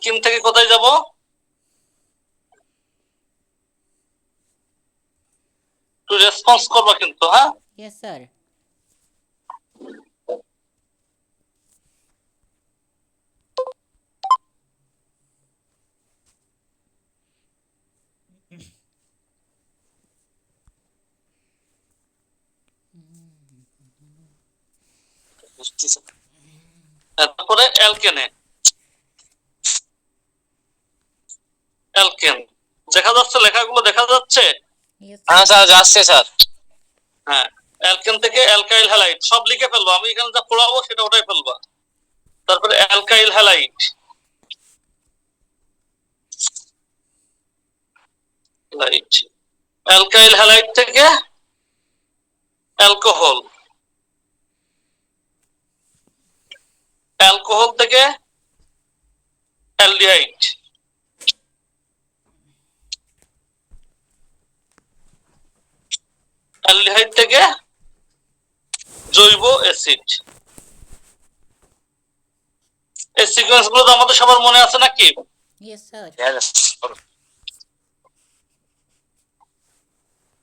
Alkyne থেকে কোথায় যাব? একটু রেসপন্স করবা কিন্তু, হ্যাঁ? Yes sir. তারপরে অ্যালকেনে, অ্যালকেন দেখা যাচ্ছে, লেখাগুলো দেখা যাচ্ছে? হ্যাঁ স্যার যাচ্ছে স্যার। হ্যাঁ, অ্যালকেন থেকে অ্যালকাইল হ্যালাইড সব লিখে ফেলবো, আমি এখানে যা পড়াবো সেটা ওটাই ফেলবা। তারপরে অ্যালকাইল হ্যালাইড, অ্যালকাইল হ্যালাইড থেকে অ্যালকোহল, অ্যালকোহল থেকে অ্যালডিহাইড, অ্যালডিহাইড থেকে জৈব অ্যাসিড। এই সিকোয়েন্স গুলো তো আমাদের সবার মনে আছে নাকি? Yes sir.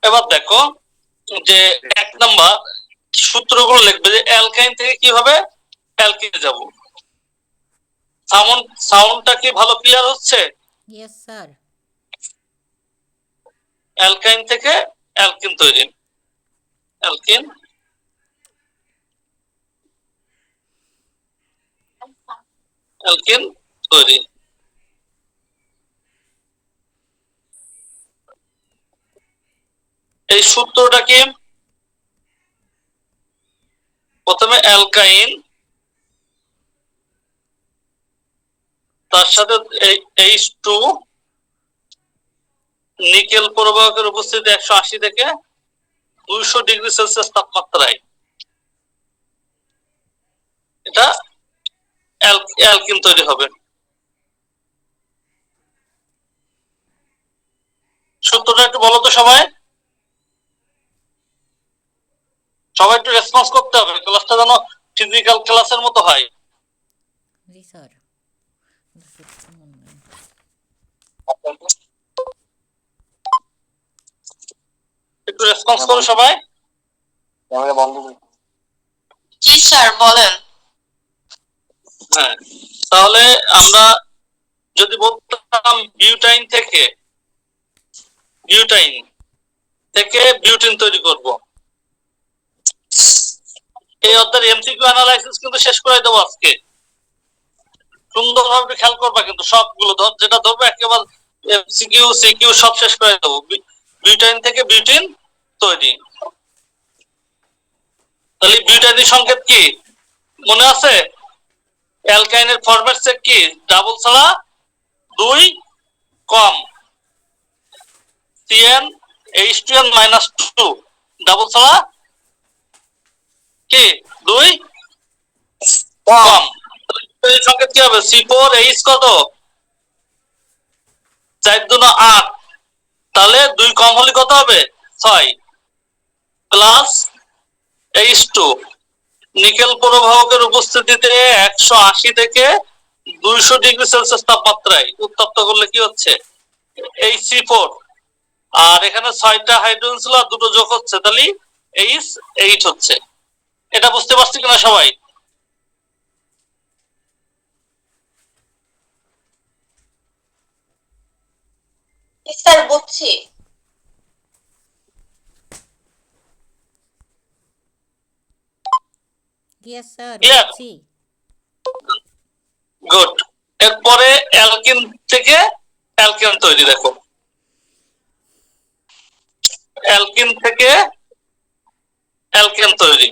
এবার দেখো যে 1 নাম্বার সূত্রগুলো লিখবে, যে অ্যালকাইন থেকে কিভাবে অ্যালকিনে যাব। সাউন্ডটা কি ভালো ক্লিয়ার হচ্ছে? Yes sir. অ্যালকাইন থেকে অ্যালকিন তৈরি, অ্যালকিন অ্যালকিন তৈরি। এই সূত্রটা কি? প্রথমে অ্যালকাইন, তার সাথে H2, নিকেল প্রবাহকের উপস্থিতি 180 থেকে 200 ডিগ্রি সেলসিয়াস তাপমাত্রায়, এটা অ্যালকিন তৈরি হবে। সূত্রটা একটু বলো তো সবাই, সবাই একটু রেসপন্স করতে হবে, ক্লাসটা যেন ফিজিক্যাল ক্লাসের মতো হয়। জি স্যার। একটু রেসপন্স করো সবাই। জি স্যার বলেন। হ্যাঁ, তাহলে আমরা যদি বলতাম বিউটাইন থেকে বিউটিন তৈরি করব, এই অধ্যায়ের এমসিকিউ অ্যানালাইসিস কিন্তু শেষ করে দেবো আজকে। সুন্দরভাবে খেয়াল করবা কিন্তু, সবগুলো যেটা ধরবো একেবারে এমসিকিউ সিকিউ সব শেষ করে দেবো। বিউটাইন থেকে বিউটিন তৈরি, তাহলে বিউটাইনের সংকেত কি মনে আছে? অ্যালকাইনের ফরম্যাট সেট কি? ডাবল ছাড়া 2 কম, CnH2n-2 ডাবল ছাড়া কি 2 কম। এই সংকেত কি হবে? C4H কত? 4 2 8, তাহলে 2 কম হলে কত হবে? 6 প্লাস H2, নিকেল প্রবাহকের উপস্থিতিতে 180 থেকে 200 ডিগ্রি সেলসিয়াস তাপমাত্রায় উত্তপ্ত করলে কি হচ্ছে? Hc4, আর এখানে 6টা হাইড্রোজেন ছিল আর 2টো যোগ হচ্ছে, তাহলে H8 হচ্ছে। এটা বুঝতে পারছি কিনা সবাই? স্যার বুঝছি। Yes sir Clear? বুঝছি। গুড। এরপরে অ্যালকিন থেকে অ্যালকেন তৈরি, দেখো অ্যালকিন থেকে অ্যালকেন তৈরি,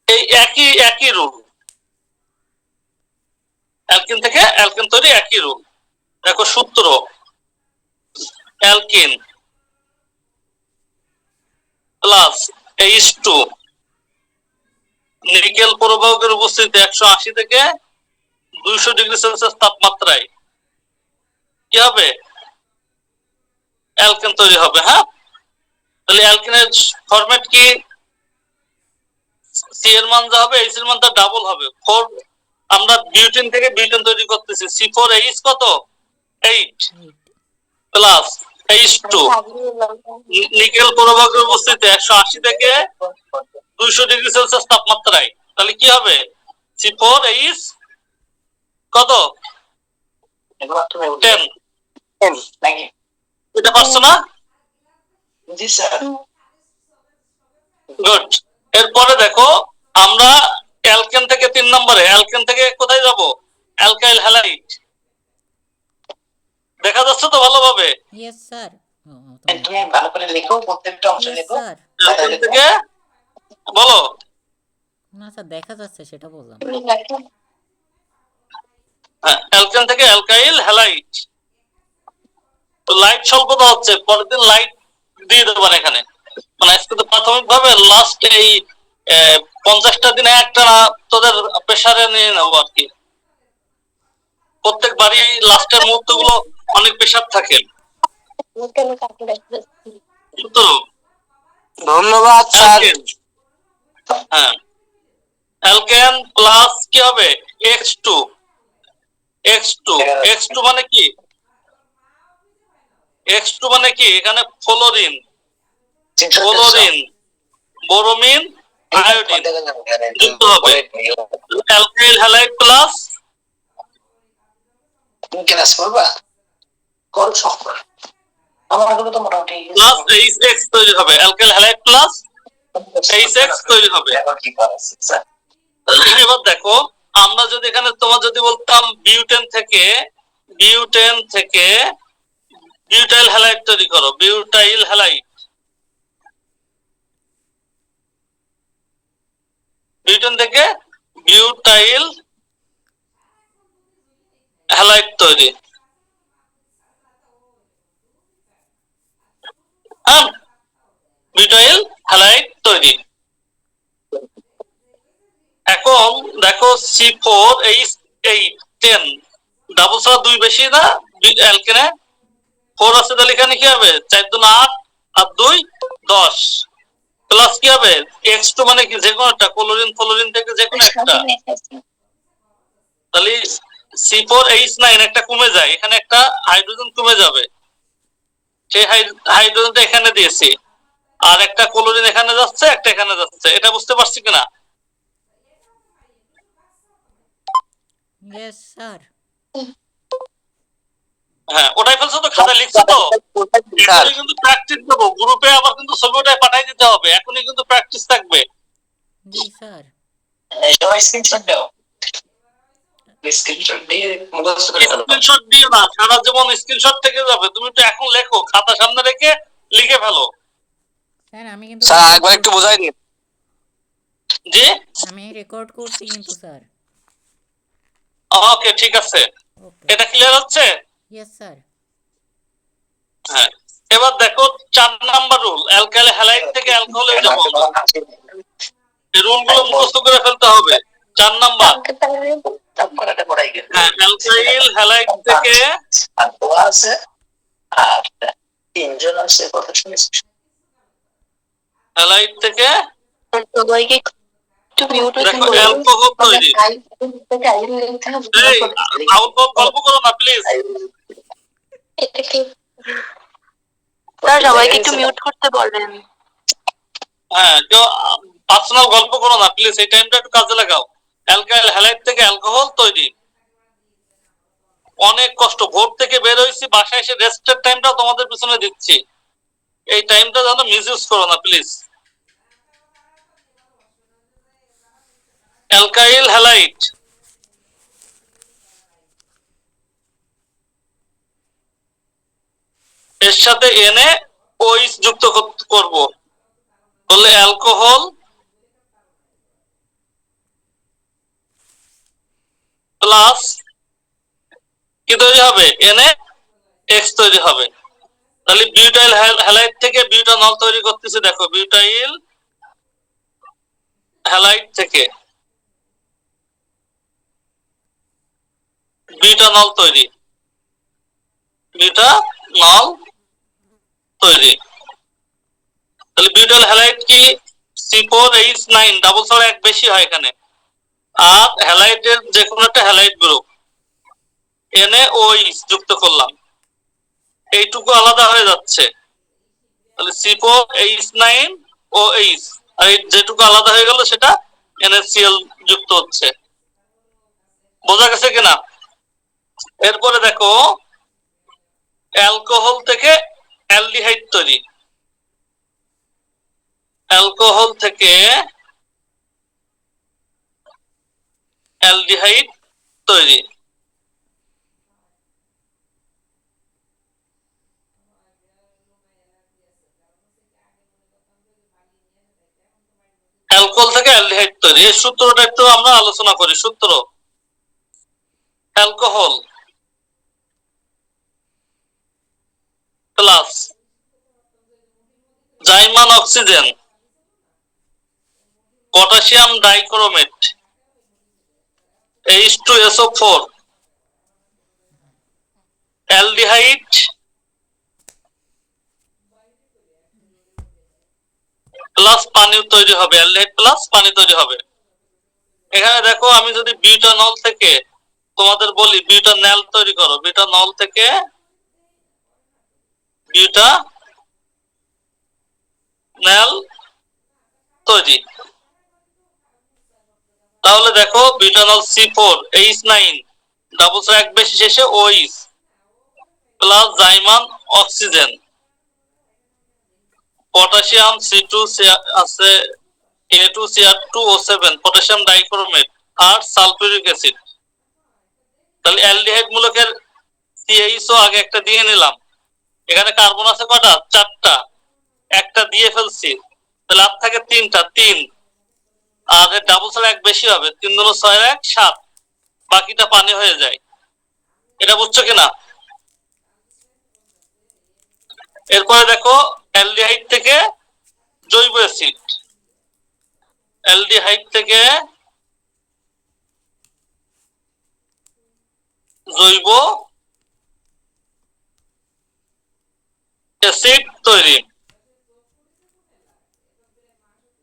এই একই রুল, অ্যালকিন থেকে অ্যালকেন তৈরি একই রুল। দেখো সূত্র, অ্যালকিন প্লাস H2, নিকেল প্রবাহকের উপস্থিতিতে 180 থেকে 200 ডিগ্রি সেলসিয়াস তাপমাত্রায় কি হবে? অ্যালকেন তৈরি হবে। হ্যাঁ, তাহলে অ্যালকেনের ফরম্যাট কি? সি এর মান যা হবে H এর মান তার ডাবল হবে। আমরা বিউটেন থেকে বিউটেন তৈরি করতেছি। C4H কত 8 8 প্লাস H2 নিকেল প্রভাবকের উপস্থিতিতে 180 থেকে 200 ডিগ্রি সেলসিয়াস তাপমাত্রায়, তাহলে কি হবে C4H কত 10। এটা পারছো না? জি স্যার। গুড। এরপরে দেখো আমরা অ্যালকেন থেকে 3 নম্বরে, অ্যালকেন থেকে কোথায় যাব? Alkyl halide. দেখা যাচ্ছে তো ভালোভাবে? Yes sir. তুমি ভালো করে লেখো, প্রত্যেকটা অংশ ইয়েস লেখো। স্যার। অ্যালকেন থেকে বলো। না স্যার, দেখা যাচ্ছে সেটা বললাম। অ্যালকেন থেকে অ্যালকাইল হ্যালাইড। তো লাইট স্বল্পতা হচ্ছে, পরের দিন লাইট দিয়ে দেবেন এখানে। মানে আজকে তো প্রাথমিকভাবে লাস্ট এই 50টা দিনে একটা তোদের প্রেসারে নিয়ে নেবো আর কি। প্রত্যেক বাড়ি লাস্টের মুহূর্ত গুলো অনেক প্রেসার থাকে। তো ধন্যবাদ স্যার। হ্যাঁ, অ্যালকেন প্লাস কি হবে X2। X2 মানে কি? X2 মানে কি? এখানে ফ্লোরিন, বোরোমিন, আয়োডিন যুক্ত হবে। অ্যালকাইল হ্যালাইড প্লাস তুমি ক্লাস করবা? কল সম্পর্ক আমার গুলো তো মোটামুটি প্লাস HX তৈরি হবে। অ্যালকাইল হ্যালাইড প্লাস HX তৈরি হবে। কি করাছে স্যার? এবার দেখো, আমরা যদি এখানে তোমার যদি বলতাম বিউটেন থেকে বিউটাইল হ্যালাইড তৈরি করো, বিউটাইল হ্যালাইড, বিউটেন থেকে বিউটাইল হ্যালাইড তৈরি। হ্যাঁ, বিউটাইল হ্যালাইড তৈরি। এখন দেখো C4H8 ডাবল ছাড়া 2 বেশি না অ্যালকেনে? 4 আছে, তাহলে এখানে কি হবে 4 2 8 আর 2 10 প্লাস কি হবে X2 মানে কি? যে কোনো একটা ক্লোরিন থেকে যে কোনো একটা। তাহলে C4H9 একটা কমে যায়, এখানে একটা হাইড্রোজেন কমে যাবে, সেই হাইড্রোজেনটা এখানে দিয়েছি, আর একটা ক্লোরিন এখানে যাচ্ছে, একটা এখানে যাচ্ছে। এটা বুঝতে পারছি কিনা? Yes sir. হ্যাঁ, ওটাই ফেলছো তো, খাতায় লিখছো তো? এখনই কিন্তু প্র্যাকটিস দেবো গ্রুপে, আবার কিন্তু ছবি ওটাই পাঠাই দিতে হবে। এখনই কিন্তু প্র্যাকটিস থাকবে। জি স্যার। সবাই স্ক্রিনশট দাও। স্ক্রিনশট দিয়ে মুখস্থ করে ফেলো। স্ক্রিনশট দিও না, সারা জীবন স্ক্রিনশট থেকে যাবে। তুমি তো এখন লেখো, খাতা সামনে রেখে লিখে ফেলো। স্যার আমি কিন্তু স্যার একবার একটু বোঝাই দিন। জি, আমি রেকর্ড করছি কিন্তু স্যার। ওকে, ঠিক আছে। ওকে। এটা ক্লিয়ার হচ্ছে? Yes sir. হ্যাঁ, এবার দেখো 4 নাম্বার রুল, অ্যালকাইল হ্যালাইড থেকে অ্যালকোহলে যাব। এই রুলগুলো মুখস্থ করে ফেলতে হবে। 4 নাম্বার, হ্যাঁ, অ্যালকাইল হ্যালাইড থেকে আর দোয়া আছে আর তিনজন আছে, কথা শুনেছি। হ্যালাইড থেকে দেখো দেখো অ্যালকোহল তৈরি। এই আউটবল গল্প করো না প্লিজ। স্যার সবাইকে একটু মিউট করতে বলেন। হ্যাঁ, কেউ পার্সোনাল গল্প করো না প্লিজ, এই টাইমটা একটু কাজে লাগাও। অ্যালকাইল হ্যালাইড থেকে অ্যালকোহল তৈরি। অনেক কষ্ট, ভোর থেকে বের হয়েছি, বাসায় এসে রেস্টের টাইমটা তোমাদের পিছনে দিচ্ছি। এই টাইমটা যেন মিসইউজ করো না প্লিজ। অ্যালকাইল হ্যালাইড এর সাথে NaOH যুক্ত করব, বললে অ্যালকোহল প্লাস কি তৈরি হবে? NaX তৈরি হবে। তাহলে বিউটাইল হ্যালাইড থেকে বিউটানল তৈরি করতেছে। দেখো বিউটাইল হ্যালাইড থেকে বিউটানল তৈরি, বিউটানল তৈরি। তাহলে বিউটাইল হ্যালাইড কি? C4H9 ডাবল ছাড়া 1 বেশি হয় এখানে, আর হ্যালাইডের যে কোনো একটা হ্যালাইড গ্রুপ NaOH যুক্ত করলাম, এইটুকু আলাদা হয়ে যাচ্ছে, তাহলে C4H9OH, আর যেটুকু আলাদা হয়ে গেল সেটা NaCl যুক্ত হচ্ছে। বোঝা গেছে কিনা? এরপরে দেখো অ্যালকোহল থেকে অ্যালডিহাইড তৈরি, অ্যালকোহল থেকে অ্যালডিহাইড তৈরি। অ্যালকোহল থেকে অ্যালডিহাইড তৈরি, এই সূত্রটা একটু আমরা আলোচনা করি। সূত্র: অ্যালকোহল প্লাস জাইমান oxygen potassium dichromate H2SO4 aldehyde plus পানি তৈরি হবে, অ্যালডিহাইড প্লাস পানি তৈরি হবে। এখানে দেখো আমি যদি বিউটানল থেকে তোমাদের বলি বিউটানল তৈরি করো, বিউটানল থেকে বিউটানল তৈরি, তাহলে দেখো বিউটানল C4H9 ডাবল এক বেশি শেষে OH প্লাস জাইমান অক্সিজেন পটাশিয়াম C2 আছে A2Cr2O7 পটাশিয়াম ডাইক্রোমেট আর সালফিউরিক অ্যাসিড। তাহলে অ্যালডিহাইড মূলকের CHO আগে একটা দিয়ে নিলাম, এখানে কার্বন আছে কটা? 4টা, একটা দিয়ে ফেলছি, তাহলে আর থাকে 3টা, 3, আর ডাবল সাল এক বেশি হবে, 3 দুগুণ 6 1 7, বাকিটা পানি হয়ে যায়। এটা বুঝছো কিনা? এরপরে দেখো অ্যালডিহাইড থেকে জৈব অ্যাসিড, অ্যালডিহাইড থেকে জৈব অ্যাসিড তৈরি,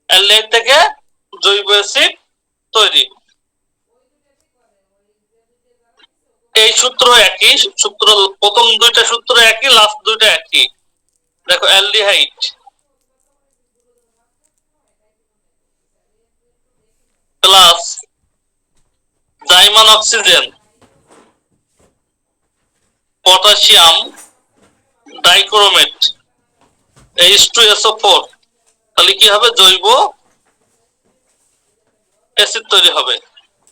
অ্যালডিহাইড থেকে জৈব অ্যাসিড তৈরি। এই সূত্র একই, সূত্র প্রথম দুইটা সূত্র একই, লাস্ট দুইটা একই। দেখো অ্যালডিহাইড প্লাস জাইমান অক্সিজেন পটাশিয়াম ডাইক্রোমেট H2SO4, তাহলে কি হবে? জৈব অ্যাসিড তৈরি হবে।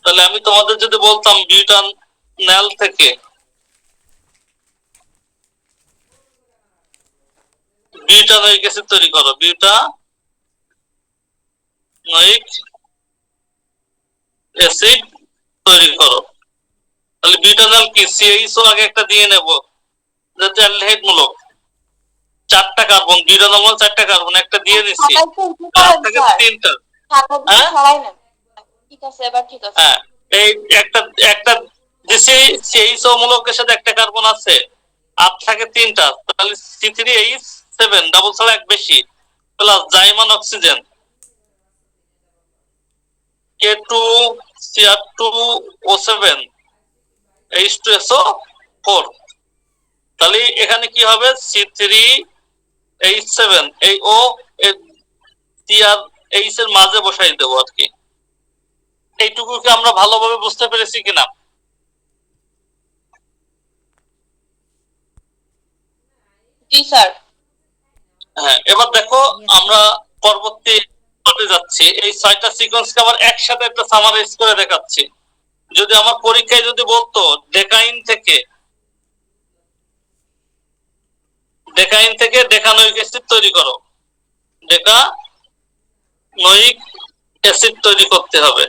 তাহলে আমি তোমাদের যদি বলতাম বিউটানল থেকে বিউটানোয়িক অ্যাসিড তৈরি করো, বিউটানোয়িক অ্যাসিড তৈরি করো, তাহলে বিউটানল কি? CHO আগে একটা দিয়ে নেব, যাতে অ্যালডিহাইড মূলক, 4টা কার্বন, বিউটানল 4টা কার্বন, একটা দিয়ে নিচ্ছি, আর থাকে 3টা। ঠিক আছে, এবার ঠিক আছে। হ্যাঁ, এই একটা দিছি, CHO মূলকের সাথে একটা কার্বন আছে, আর থাকে 3টা, তাহলে C3H7 ডাবল ছাড়া এক বেশি প্লাস জাইমান অক্সিজেন K2Cr2O7 H2SO4, তাহলে এখানে কি হবে? C3H7 এই O CrH এর মাঝে বসাই দেবো আর কি। এইটুকু কি আমরা ভালোভাবে বুঝতে পেরেছি কিনা? জি স্যার। হ্যাঁ, এবার দেখো আমরা পরবর্তী পার্টে যাচ্ছি। এই 6টা সিকোয়েন্সকে আবার একসাথে একটা সামারাইজ করে দেখাচ্ছি। যদি আমার পরীক্ষায় যদি বলতো ডেকাইন থেকে ডেকানোয়িক অ্যাসিড তৈরি করো, ডেকানোয়িক অ্যাসিড তৈরি করতে হবে,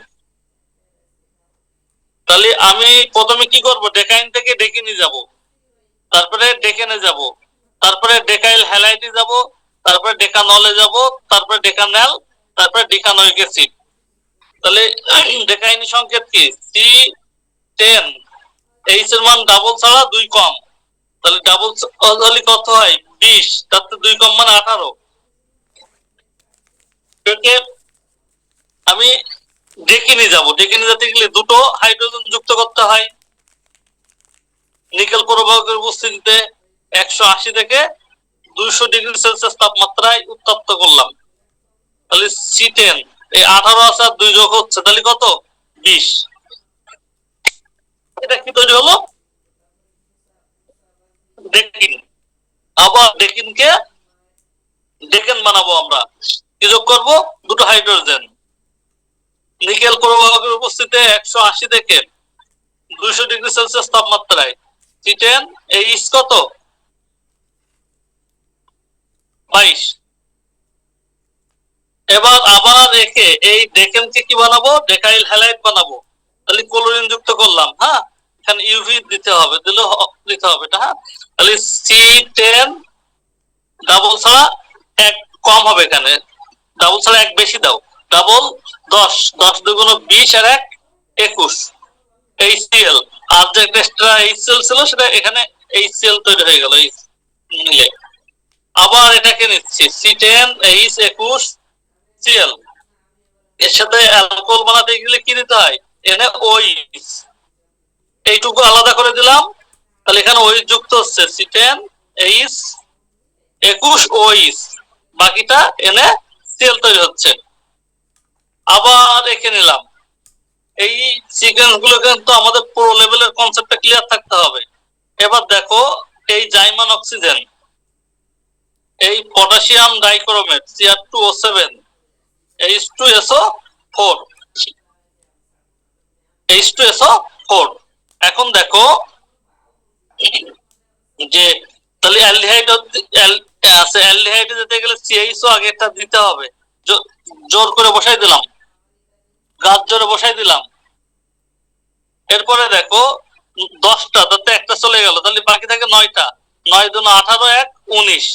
তাহলে আমি প্রথমে কি করব? ডেকাইন থেকে ডেকিনে যাব, তারপরে ডেকেনে যাব, তারপরে ডেকাইল হ্যালাইডে যাব, তারপরে ডেকানলে যাব, তারপরে ডেকানেল, তারপরে ডেকানোয়িক অ্যাসিড। তাহলে ডেকাইনি সংকেত কি? C10, H এর মান ডাবল ছাড়া 2 কম, তাহলে ডাবল হলে কত হয়? 20, তাতে 2 কম মানে 18। আমি ডেকিনি যাব, ডেকিনি যেতে গেলে দুটো হাইড্রোজেন যুক্ত করতে হয়। নিকেল প্রবাহকের উপস্থিতিতে 180 থেকে 200 ডিগ্রি সেলসিয়াস তাপমাত্রায় উত্তপ্ত করলাম। তাহলে C10 এই 18 আছে আর 2 যোগ হচ্ছে, তাহলে কত? 20। এটা কি তৈরি হলো? ডেকিন। আবার ডেকিনকে ডেকেন বানাবো আমরা। কি যোগ করবো? দুটো হাইড্রোজেন। নিকেল প্রবাহকের উপস্থিতিতে 180 থেকে 200 ডিগ্রি সেলসিয়াস তাপমাত্রায় C10 এই কত? 22। এবার আবার রেখে এই ডেকেনকে কি বানাবো? ডেকাইল হ্যালাইড বানাবো। তাহলে ক্লোরিন যুক্ত করলাম, হ্যাঁ, এখানে ইউভি দিতে হবে, দিতে হবে এটা, হ্যাঁ। তাহলে C10 ডাবল ছাড়া এক কম হবে, এখানে ডাবল ছাড়া এক বেশি দাও, ডাবল 10, 10 দুগুণ 20 আর 1 21 HCl। আর যে এক্সট্রা HCl ছিল সেটা এখানে HCl তৈরি হয়ে গেল এই মিলে। আবার এটাকে নিচ্ছি C10 H21Cl। এর সাথে অ্যালকোহল বানাতে গেলে কি দিতে হয়? NaOH। এইটুকু আলাদা করে দিলাম, তাহলে এখানে OH যুক্ত হচ্ছে C10 H21OH, বাকিটা NaCl তৈরি হচ্ছে। আবার এঁকে নিলাম। এই সিকোয়েন্স গুলো কিন্তু আমাদের প্রো লেভেলের কনসেপ্টটা ক্লিয়ার থাকতে হবে। এবার দেখো এই জাইমান অক্সিজেন, এই potassium dichromate Cr2O7 H2SO4 H2SO4। এখন দেখো যে তাহলে অ্যালডিহাইড আছে, অ্যালডিহাইডে যেতে গেলে CHO আগেটা দিতে হবে। জোর করে বসাই দিলাম, গাছ জোরে বসাই দিলাম। এরপরে দেখো 10টা, তাতে একটা চলে গেল, তাহলে বাকি থাকে 9টা। 9 দুগুণ 18, 1 19।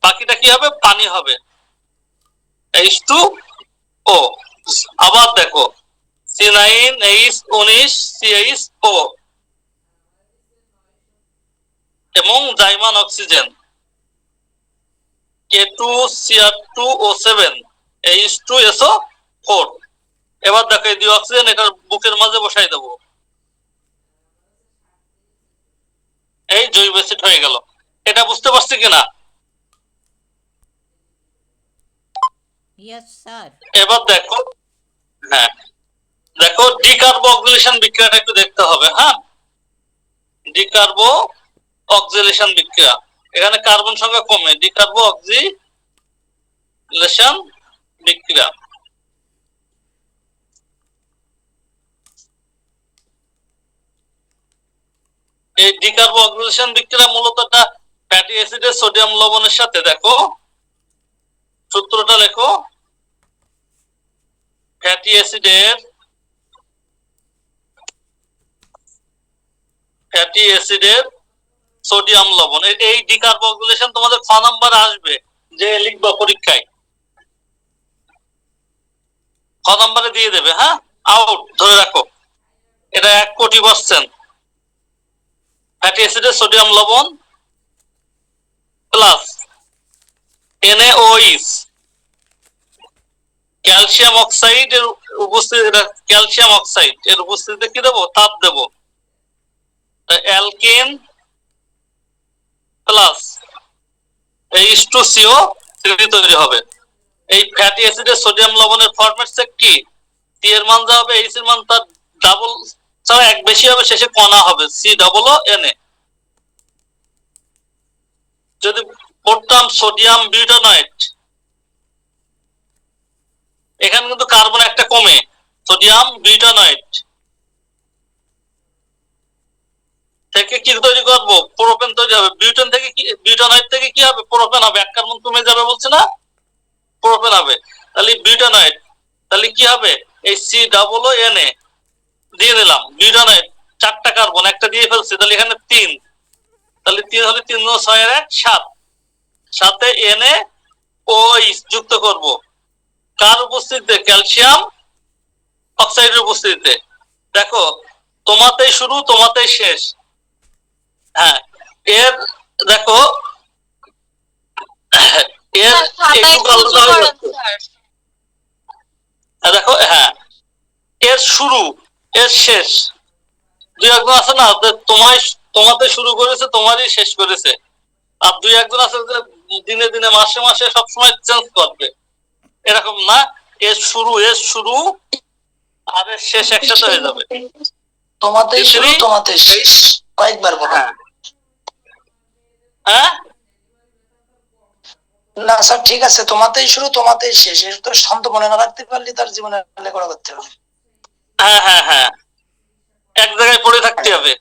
বাকিটা কি হবে? পানি হবে, H2O। আবার দেখো C9H19CHO এবং জাইমান অক্সিজেন K2Cr2O7 H2SO4। এবার দেখো এই দুই অক্সিজেন এটার বুকের মাঝে বসাই দেবো, এই জৈব অ্যাসিড হয়ে গেল। এটা বুঝতে পারছি কিনা? Yes sir. এবার দেখো, হ্যাঁ দেখো ডিকার্বো অক্সিলেশন বিক্রিয়াটা একটু দেখতে হবে, হ্যাঁ। ডিকার্বো অক্সিলেশন বিক্রিয়া, এখানে কার্বন সংখ্যা কমে, ডিকার্বো অক্সিলেশন বিক্রিয়া। এই ডিকার্বো অক্সিলেশন বিক্রিয়া মূলত একটা ফ্যাটি অ্যাসিডের সোডিয়াম লবণের সাথে, দেখো সূত্রটা লেখো, ফ্যাটি অ্যাসিডের সোডিয়াম লবণ। এই ডিকার্বক্সিলেশন তোমাদের 6 নম্বরে আসবে, যে লিখবা পরীক্ষায় 6 নম্বরে দিয়ে দেবে, হ্যাঁ। আউট ধরে রাখো, এটা 1 কোটি %। ফ্যাটি অ্যাসিডের সোডিয়াম লবণ প্লাস NaOH, ক্যালসিয়াম অক্সাইড এর উপস্থিতিতে, ক্যালসিয়াম অক্সাইড এর উপস্থিতিতে কি দেবো? তাপ দেবো। অ্যালকেন প্লাস H2CO3 তৈরি হবে। এই ফ্যাটি অ্যাসিডের সোডিয়াম লবণের ফরম্যাট কি? C এর মান যা হবে H এর মান তার ডাবল ছাড়া এক বেশি হবে, শেষে কণা হবে COO Na। যদি পড়তাম সোডিয়াম বিউটানয়েট, এখানে কিন্তু কার্বন একটা কমে, সোডিয়াম বিউটানয়েট থেকে কি তৈরি করবো? প্রোপেন তৈরি হবে। বিউটেন থেকে কি, বিউটানয়েট থেকে কি হবে? প্রোপেন হবে। এক কার্বন কমে যাবে বলছে না, প্রোপেন হবে। তাহলে বিউটানয়েট, তাহলে কি হবে? এই COO Na দিয়ে দিলাম। বিউটানয়েট 4টা কার্বন, একটা দিয়ে ফেলছি, তাহলে এখানে 3, তাহলে 3 হলে 3 × 6 = 1 7, সাথে NaOH যুক্ত করব। কার উপস্থিতিতে? ক্যালসিয়াম অক্সাইডের উপস্থিতিতে। দেখো তোমাতেই শুরু, তোমাতেই শেষ, হ্যাঁ। এর দেখো এর একটু আলাদা হয়ে যাচ্ছে, দেখো, হ্যাঁ এর শুরু এর শেষ, দুই একজন আছে না যে তোমাতে শুরু করেছে তোমারই শেষ করেছে, আর দুই একজন আছে যে দিনে দিনে মাসে মাসে সবসময় চেঞ্জ করবে, এরকম না। এর শুরু আর এর শেষ একসাথে হয়ে যাবে। তোমাতেই শুরু তোমাতে শেষ, কয়েকবার বলো। হ্যাঁ হ্যাঁ না স্যার ঠিক আছে, তোমাতেই শুরু তোমাতেই শেষ, এর তো শান্ত মনে না রাখতে পারলে তার জীবনে লেখাপড়া করতে হবে। হ্যাঁ হ্যাঁ হ্যাঁ, এক জায়গায় পড়ে থাকতে হবে।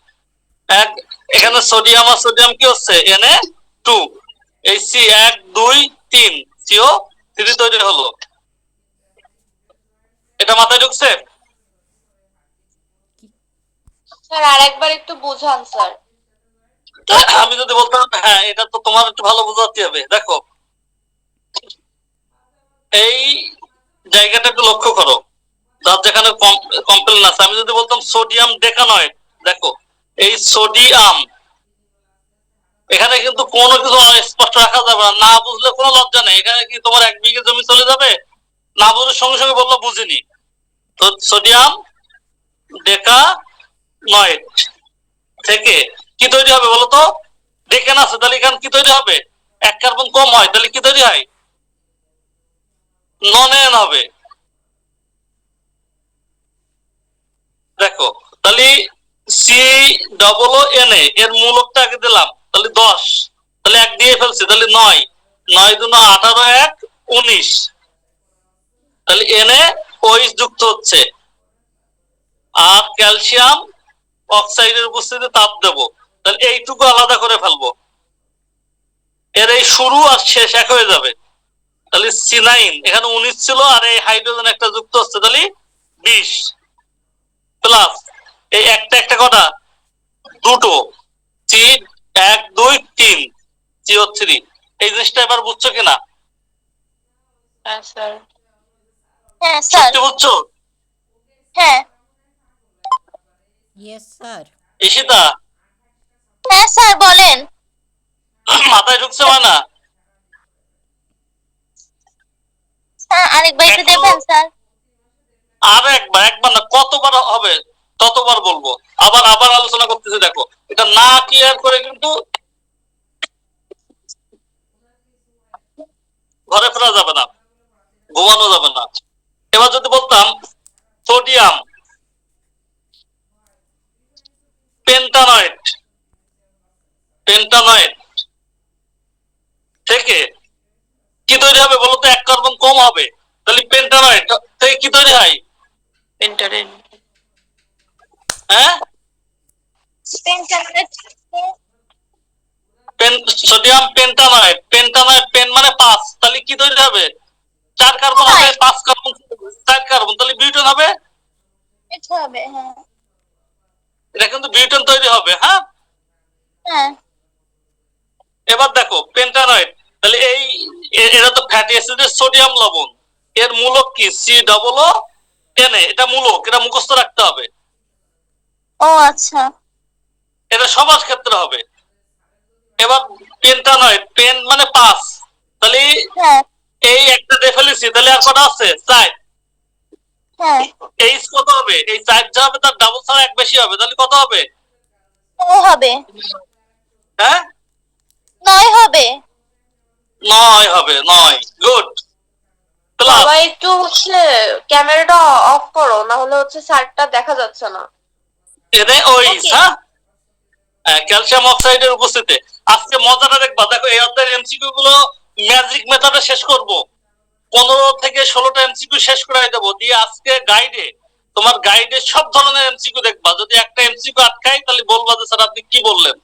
এখানে সোডিয়াম আর সোডিয়াম কি হচ্ছে Na2, এই সি 1 2 3 CO3 তৈরি হলো। এটা মাথায় ঢুকছে? স্যার আরেকবার একটু বুঝান স্যার। আমি যদি বলতাম হ্যাঁ, এটা তো তোমার একটু ভালো বোঝাতে হবে। দেখো এই জায়গাটা একটু লক্ষ্য করো, যার যেখানে কমপ্লেন আছে। আমি যদি বলতাম সোডিয়াম ডেকানয়েড, দেখো এই সোডিয়াম, এখানে কিন্তু কোনো কিছু স্পষ্ট রাখা যাবে না, না বুঝলে কোনো লজ্জা নেই। এখানে কি তোমার 1 বিঘা জমি চলে যাবে? না বুঝে সঙ্গে সঙ্গে বললো বুঝিনি। তো সোডিয়াম ডেকানয়েড থেকে কি তৈরি হবে বলো তো? ডেকেন আছে, তাহলে এখানে কি তৈরি হবে? 1 কার্বন কম হয়, তাহলে কি তৈরি হয়? নন হবে। দেখো তাহলে COO Na এর মূলকটা আগে দিলাম, তাহলে 10, তাহলে 1 দিয়ে ফেলছি, তাহলে 9, 9 দুনা 18, 1 19, তাহলে NaOH যুক্ত হচ্ছে। আর ক্যালসিয়াম অক্সাইডের উপস্থিতিতে তাপ দেব, তাহলে এইটুকু আলাদা করে ফেলবো। এর এই শুরু আর শেষ এক হয়ে যাবে। তাহলে C9 এখানে 19 ছিল, আর এই হাইড্রোজেন একটা যুক্ত হচ্ছে, তাহলে 20 প্লাস এই একটা কটা, দুটো C1 2 3 CO3। এই জিনিসটা এবার বুঝছো কিনা? হ্যাঁ স্যার। হ্যাঁ স্যার। সত্যি বুঝছো? হ্যাঁ ইয়েস স্যার। ঈশিতা, হ্যাঁ স্যার বলেন। মাথায় ঢুকছে না? হ্যাঁ আরেকবার একটু দেবেন স্যার। আর একবার না, কতবার হবে ততবার বলবো। আবার আলোচনা করতেছি। দেখো এটা না ক্লিয়ার করে কিন্তু ঘরে ফেরা যাবে না, ঘুমানো যাবে না। এবার যদি বলতাম সোডিয়াম পেন্টানয়েড থেকে কি তৈরি হবে বলতো? 1 কার্বন কম হবে, তাহলে পেন্টানয়েড থেকে কি তৈরি হয়? পেন্টারেন। হ্যাঁ, সোডিয়াম পেন্টানয়েড, পেন মানে 5, তাহলে কি তৈরি হবে? 4 কার্বন হবে, 5 কার্বন 4 কার্বন, তাহলে বিউটেন হবে। এটা হবে হ্যাঁ। এটা কিন্তু বিউটেন তৈরি হবে। হ্যাঁ হ্যাঁ এবার দেখো পেন্টানয়েড, তাহলে এরা তো ফ্যাটি অ্যাসিডের সোডিয়াম লবণ, এর মূলক কি? COO Na, এটা মূলক, এটা মুখস্থ রাখতে হবে। ও আচ্ছা। এটা সবার ক্ষেত্রে হবে। এবার পেন্টানয়েড, পেন মানে 5, তাহলে হ্যাঁ এই একটা দিয়ে ফেলেছি, তাহলে আর কটা আছে? 4। হ্যাঁ। এইচ কত হবে? এই 4 যা হবে তার ডাবল ছাড়া 1 বেশি হবে, তাহলে কত হবে? ও হবে। হ্যাঁ 9 হবে। 9 হবে, 9। গুড। প্লাস সবাই একটু ক্যামেরাটা অফ করো, না হলে স্যারটা দেখা যাচ্ছে না। NaOH। হ্যাঁ, ক্যালসিয়াম অক্সাইডের উপস্থিতিতে। আজকে মজাটা দেখবা। দেখো এই অধ্যায়ের এমসিকিউ গুলো ম্যাজিক মেথডে শেষ করব। 15 থেকে 16টা এমসিকিউ শেষ করাই দেবো, দিয়ে আজকে তোমার গাইডে সব ধরনের এমসিকিউ দেখবা। যদি একটা এমসিকিউ আটকাই তাহলে বলবা যে স্যার আপনি কি বললেন।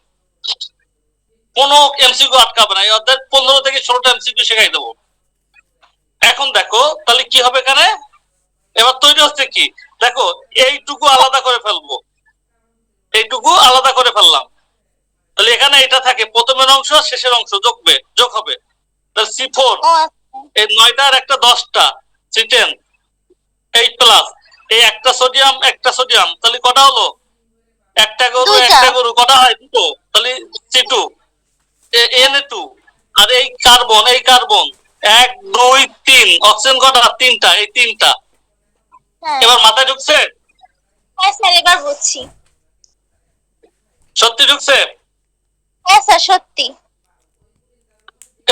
কোনো এমসিকিউ আটকাবে না, এই অধ্যায়ের 15 থেকে 16টা এমসিকিউ শেখাই দেবো। এখন দেখো তাহলে কি হবে এখানে। এবার তৈরি হচ্ছে কি, দেখো এইটুকু আলাদা করে ফেলবো, এইটুকু আলাদা করে ফেললাম। তাহলে এখানে এটা থাকে, প্রথমের অংশ শেষের অংশ যোগ হবে। তাহলে C4 ও আচ্ছা। এই 9টা আর একটা 10টা, C10 8 প্লাস এই একটা সোডিয়াম, তাহলে কটা হলো? একটা গরু কটা হয়? দুটো, তাহলে C2 Na2। আর এই কার্বন 1 2 3 অক্সিজেন কটা? 3টা, এই 3টা। হ্যাঁ এবার মাথায় ঢুকছে? হ্যাঁ স্যার এবার বুঝছি। সত্যি ঢুকছে? হ্যাঁ স্যার সত্যি।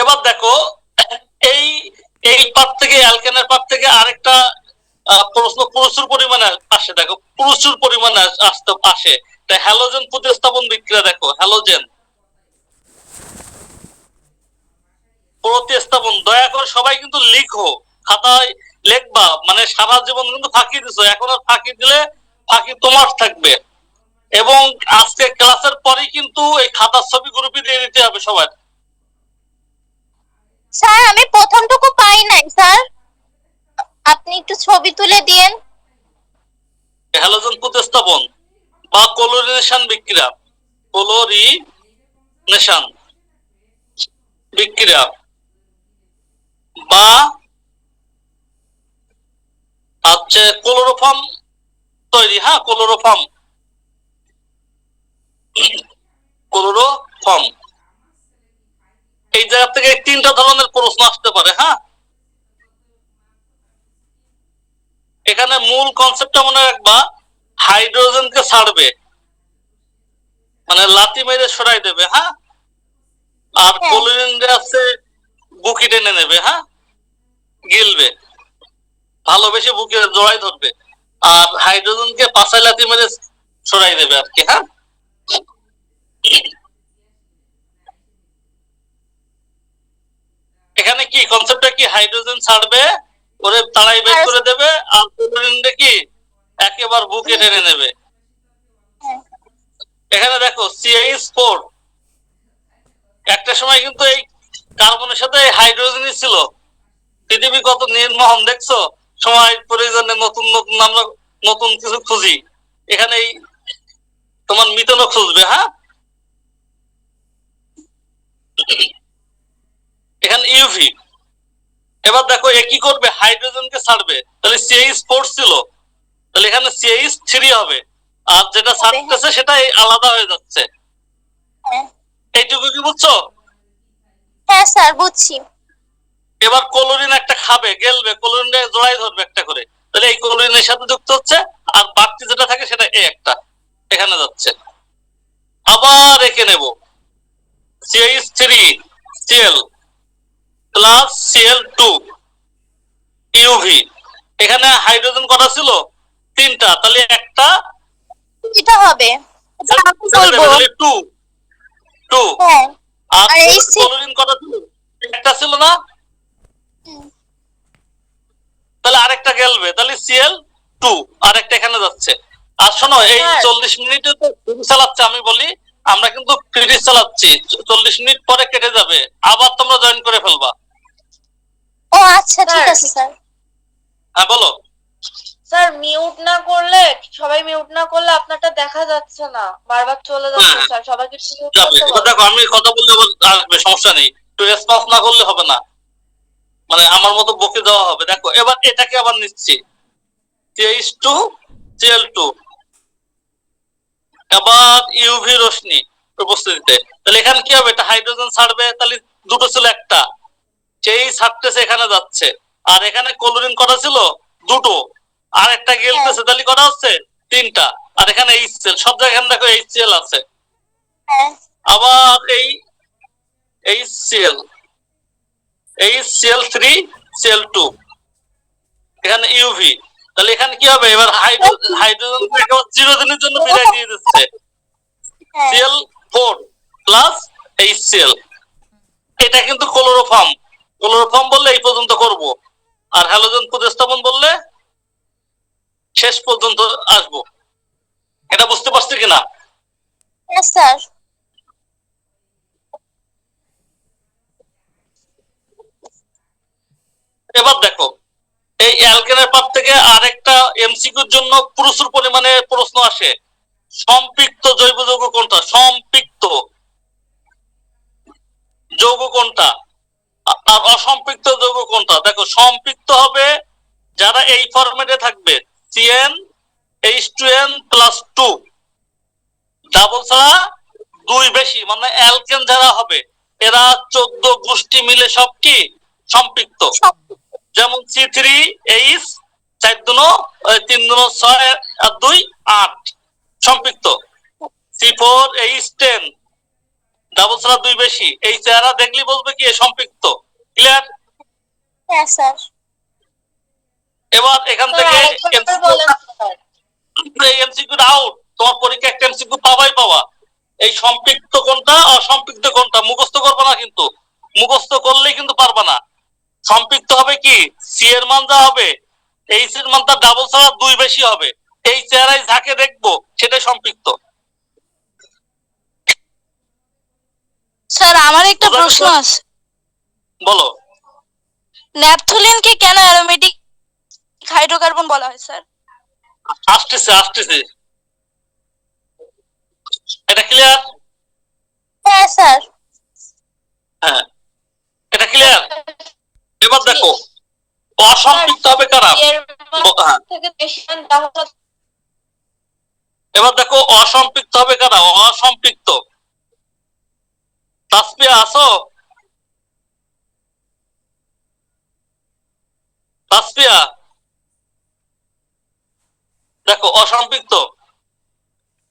এবার দেখো, এই এই পার্ট থেকে, অ্যালকেনের পার্ট থেকে আরেকটা প্রশ্ন প্রচুর পরিমাণে আসে। দেখো, প্রচুর পরিমাণে আসে। হ্যালোজেন প্রতিস্থাপন বিক্রিয়া, দেখো হ্যালোজেন প্রতিস্থাপন। দয়া করে সবাই কিন্তু লিখো, খাতায় লিখবা, মানে সারা জীবন কিন্তু ফাঁকি দিছো, এখন আর ফাঁকি দিলে ফাঁকি তোমার থাকবে। এবং আজকে ক্লাসের পরেই কিন্তু এই খাতার ছবি গ্রুপে দিয়ে দিতে হবে সবার। স্যার আমি প্রথমটুকু পাই নাই স্যার, আপনি একটু ছবি তুলে দিয়েন। হ্যালোজেন প্রতিস্থাপন বা ক্লোরিনেশন বিক্রিয়া, ক্লোরিনেশন বিক্রিয়া বা হচ্ছে ক্লোরোফর্ম তৈরি। হ্যাঁ, ক্লোরোফর্ম, ক্লোরোফর্ম। এই জায়গা থেকে তিনটা ধরনের প্রশ্ন আসতে পারে। হ্যাঁ, এখানে মূল কনসেপ্টটা মনে রাখবা, হাইড্রোজেনকে ছাড়বে, মানে লাথি মেরে সরাই দেবে। হ্যাঁ, আর হ্যাঁ। ক্লোরিন আছে বুকি টেনে নেবে। হ্যাঁ, গিলবে, ভালোবেসে বুকে জড়াই ধরবে, আর হাইড্রোজেনকে পাশায় লাথি মেরে সরাই দেবে আর কি। হ্যাঁ, এখানে কি কনসেপ্টটা কি, হাইড্রোজেন ছাড়বে, ওরে তাড়াই বের করে দেবে, আর ক্লোরিনটা কি একেবারে বুকে টেনে নেবে। হ্যাঁ। এখানে দেখো CH4 একটা সময় কিন্তু এই কার্বনের সাথে হাইড্রোজেনই ছিল। পৃথিবী কত নির্মোহন দেখছো, সময় প্রয়োজনে নতুন নতুন আমরা নতুন কিছু খুঁজি। এখানে এই তোমার মিথনও খুঁজবে। হ্যাঁ, এখানে ইউভি। এবার দেখো এ কি করবে, হাইড্রোজেনকে ছাড়বে, তাহলে CH4 ছিল, তাহলে এখানে CH3 হবে, আর যেটা ছাড়তেছে সেটা আলাদা হয়ে যাচ্ছে। হ্যাঁ। এইটুকু কি বুঝছো? হ্যাঁ স্যার বুঝছি। এবার ক্লোরিন একটা খাবে, গেলবে, ক্লোরিনটা জড়াই ধরবে একটা করে, তাহলে এই ক্লোরিনের সাথে যুক্ত হচ্ছে, আর বাড়তি যেটা থাকে সেটা একটা এখানে যাচ্ছে। আবার এঁকে নেব, CH3Cl প্লাস Cl2 ইউভি। এখানে হাইড্রোজেন কটা ছিল? তিনটা, তাহলে একটা এটা হবে, এটা আমি বলবো। টু টু। হ্যাঁ আর আর এই ক্লোরিন কটা ছিল? একটা ছিল না, তাহলে আরেকটা গেলবে, তাহলে Cl2 আরেকটা এখানে যাচ্ছে। আর শোনো, এই হ্যাঁ। 40 মিনিটে তো ফ্রি চালাচ্ছে, আমি বলি আমরা কিন্তু ফ্রি চালাচ্ছি, 40 মিনিট পরে কেটে যাবে, আবার তোমরা জয়েন করে ফেলবা। ও আচ্ছা ঠিক স্যার। আছে স্যার। হ্যাঁ বলো। স্যার মিউট না করলে, সবাই মিউট না করলে আপনারটা দেখা যাচ্ছে না, বারবার চলে যাচ্ছে হ্যাঁ। স্যার, সবাইকে মিউট যাবে, করতে এবার বলেন। দেখো আমি কথা বললে আবার আসবে, সমস্যা নেই, একটু রেসপন্স না করলে হবে না, মানে আমার মতো বকে দেওয়া হবে। দেখো এবার এটাকে আবার নিচ্ছি, CH2 Cl2, আবার ইউভি রশ্মি উপস্থিতিতে, তাহলে এখানে কি হবে, এটা হাইড্রোজেন ছাড়বে, তাহলে দুটো ছিল, একটা সেই ছাড়তেছে এখানে যাচ্ছে, আর এখানে ক্লোরিন কটা ছিল? দুটো, আর একটা গেলতেছে, তাহলে কটা হচ্ছে? তিনটা, আর এখানে HCl, সব জায়গায় দেখো HCl আছে। হ্যাঁ আবার এই HCl, HCl3 Cl2, এখানে ইউভি, তাহলে এখানে কি হবে, এবার হাইড্রোজেন চিরদিনের জন্য বিদায় দিয়ে দিচ্ছে, হ্যাঁ Cl4 প্লাস HCl। এটা কিন্তু ক্লোরোফর্ম, ক্লোরোফর্ম বললে এই পর্যন্ত করব, আর হ্যালোজেন প্রতিস্থাপন বললে শেষ পর্যন্ত আসবো। এটা বুঝতে পারছি কিনা? হ্যাঁ স্যার। এবার দেখো, এই অ্যালকেনের পার থেকে আরেকটা MCQর জন্য প্রচুর পরিমাণে প্রশ্ন আসে, সম্পৃক্ত জৈব যৌগ কোনটা, সম্পৃক্ত যৌগ কোনটা, আর অসম্পৃক্ত যৌগ কোনটা। দেখো সম্পৃক্ত হবে যারা এই ফরম্যাটে থাকবে, CnH2n+2, ডাবল ছাড়া দুই বেশি, মানে অ্যালকেন যারা হবে এরা 14 গোষ্ঠী মিলে সব কি সম্পৃক্ত, যেমন C3H 4 দুনো 3 দুনো 6 আর 2 8 সম্পৃক্ত। C4H10 ডাবল ছাড়া 2 বেশি, এই চেহারা দেখলি বলবে কি এ সম্পৃক্ত। ক্লিয়ার? হ্যাঁ স্যার। এবার এখান স্যার থেকে আরেকবার বলেন স্যার। এমসিকিউ আউট, তোমার পরীক্ষা একটা এমসিকিউ পাবাই পাওয়া। এই সম্পৃক্ত কোনটা অসম্পৃক্ত কোনটা মুখস্থ করবে না, কিন্তু মুখস্থ করলেই কিন্তু পারবে না। সম্পৃক্ত হবে কি, সি এর মান যা হবে এইচ এর মান তার ডাবল ছাড়া 2 বেশি হবে, এই চেহারায় যাকে দেখবো সেটাই সম্পৃক্ত। স্যার আমার একটা বুঝা প্রশ্ন গেছে? আছে, বলো। ন্যাপথলিনকে কেন অ্যারোমেটিক হাইড্রোকার্বন বলা হয় স্যার? আসতেছে আসতেছে, এটা ক্লিয়ার? হ্যাঁ স্যার। হ্যাঁ, এটা ক্লিয়ার। এবার দেখো অসম্পৃক্ত হবে কারা। এর হ্যাঁ, থেকে বেশি মান তাহলে এবার দেখো অসম্পৃক্ত হবে কারা। অসম্পৃক্ত তাসপিয়া আসো? তাসপিয়া দেখো অসম্পৃক্ত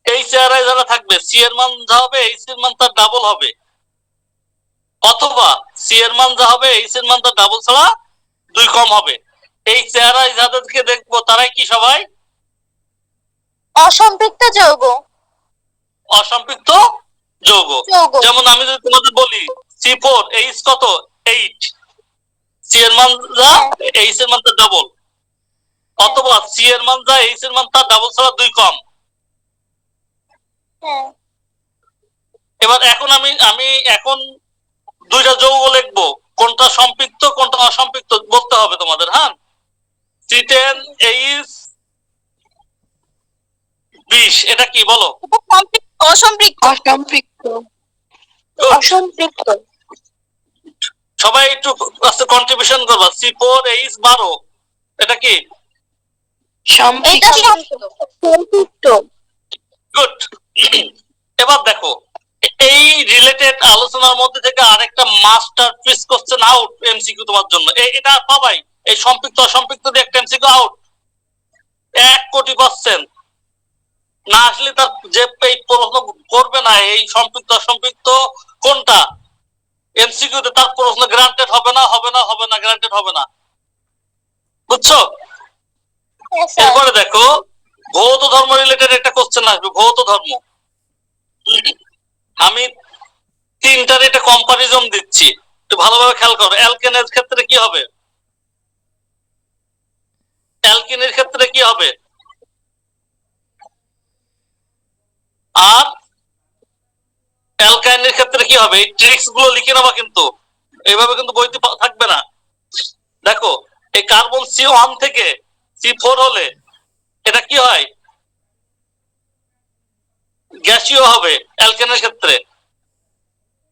এই চেহারায় যারা থাকবে সি এর মান যা হবে এইচ এর মান তার ডাবল হবে, অথবা সি এর মান যা হবে এইচ এর মান তার ডাবল ছাড়া 2 কম হবে। এই চেহারায় যাদেরকে দেখবো তারাই কি সবাই অসম্পৃক্ত যৌগ। অসম্পৃক্ত যৌগ। যৌগ। যেমন আমি যদি তোমাদের বলি C4H কত 8, সি এর মান যা এইচ এর মান তার ডাবল, অথবা সি এর মান যা এইচ এর মান তার ডাবল ছাড়া 2 কম। হ্যাঁ। এবার এখন আমি এখন 2টা যৌগ লিখবো, কোনটা সম্পৃক্ত কোনটা অসম্পৃক্ত বলতে হবে তোমাদের। হ্যাঁ, C10H20 এটা কি বলো? অসম্পৃক্ত। অসম্পৃক্ত। অসম্পৃক্ত। সবাই একটু কন্ট্রিবিউশন করবা। C4H12 এটা কি? এটা সম্পৃক্ত। গুড। এবার দেখো এই রিলেটেড আলোচনার মধ্যে থেকে আরেকটা মাস্টারপিস কোশ্চেন আউট এমসিকিউ তোমার জন্য, এটা পাবাই। এই সম্পৃক্ত অসম্পৃক্ত দিয়ে একটা এমসিকিউ আউট 1,000,000%। না আসলে তার যে এই প্রশ্ন করবে না এই সম্পৃক্ত অসম্পৃক্ত কোনটা এমসিকিউ তে, তার প্রশ্ন গ্রান্টেড হবে না হবে না হবে না, গ্রান্টেড হবে না। বুঝছো? হ্যাঁ স্যার। এরপরে দেখো ভৌত ধর্ম রিলেটেড একটা কোশ্চেন আসবে। ভৌত ধর্ম আমি 3টার এটা কম্পারিজন দিচ্ছি, একটু ভালোভাবে খেয়াল করো। অ্যালকেনের ক্ষেত্রে কি হবে, অ্যালকিনের ক্ষেত্রে কি হবে, আর অ্যালকাইনের ক্ষেত্রে কি হবে, এই ট্রিক্স গুলো লিখে নেবা, কিন্তু এইভাবে কিন্তু বইতে থাকবে না। দেখো এই কার্বন C1 থেকে C4 হলে এটা কি হয়, গ্যাসীয় হবে অ্যালকেনের ক্ষেত্রে।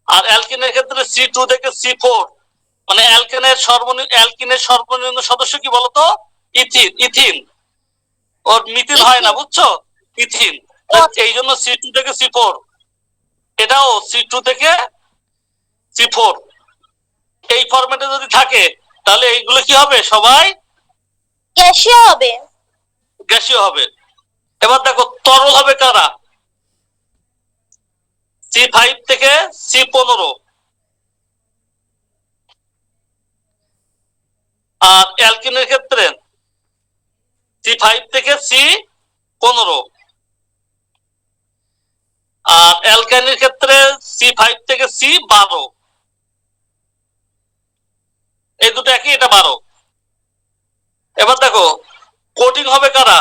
আর অ্যালকিনের ক্ষেত্রে C2 থেকে C4, মানে অ্যালকিনের সর্বনিম্ন সদস্য কি বলতো, ইথিন। ওর মিথিন হয় না, বুঝছো, ইথিন। এই জন্য C2 থেকে C4, এটাও C2 থেকে C4 এই ফরম্যাটে যদি থাকে তাহলে এইগুলো কি হবে, সবাই গ্যাসীয় হবে। গ্যাসীয় হবে। এবার দেখো তরল হবে কারা, C5 থেকে C15। আর অ্যালকিনের ক্ষেত্রে C5 থেকে C15, আর অ্যালকাইনের ক্ষেত্রে C5 থেকে C12। এই দুটো একই, এটা 12। এবার দেখো কোটিং হবে কারা,